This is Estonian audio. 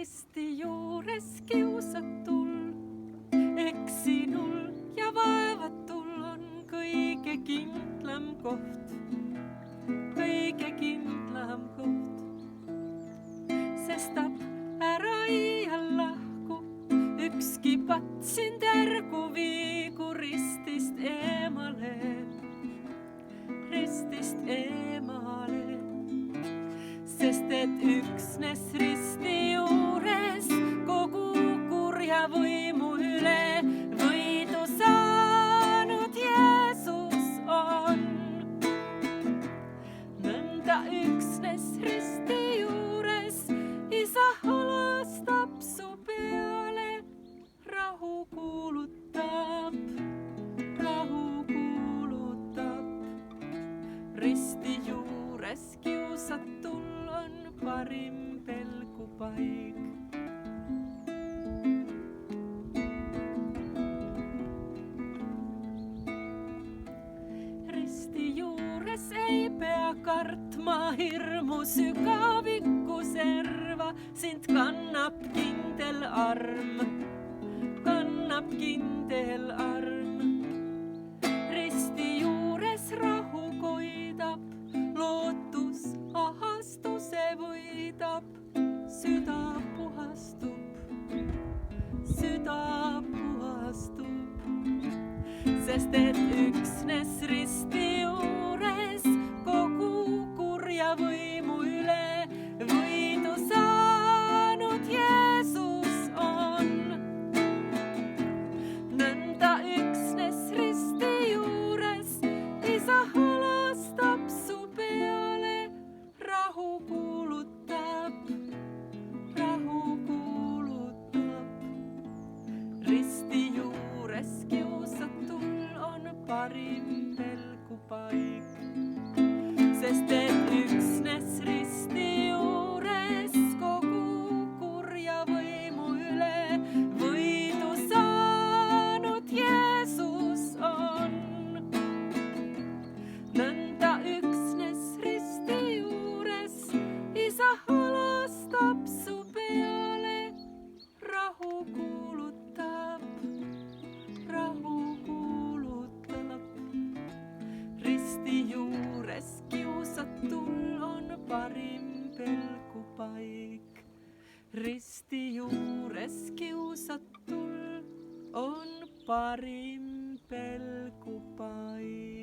risti juures kiusatul, eksinul ja vaevatul on kõige kindlam koht, kõige kindlam koht. Sestap ära iial lahku, ükski patt sind ärgu viigu ristist eemale, ristist eemale. Sest et üksnes risti juures kogu kurja võimu üle võidu saanud Jeesus on. Nõnda üksnes risti juures Isa halastab su peale, rahu kuulutab, rahu kuulutab. Risti juures kiusatul on parim pelgupaik. Risti juures ei pea kartma hirmu sügaviku serva, sind kannab kindel arm, kannab kindel arm. Risti juures rahu koidab, lootus ahastuse võidab, süda puhastub, süda puhastub. Sest et üksnes risti juures kogu kurja võimu üle võidu saanud Jeesus on. Nõnda üksnes risti juures Isa halastab su peale, rahu kuulutab, rahu kuulutab. Risti juures kiusatul on parim pelgupaik, sest et üksnes risti juures kogu kurja võimu üle võidu saanud Jeesus on. Nõnda üksnes risti juures Isa halastab su peale, rahu kuulutab, rahu kuulutab. Risti juures kiusatul on parim pelgupaik, risti juures kiusatul on parim pelgupaik.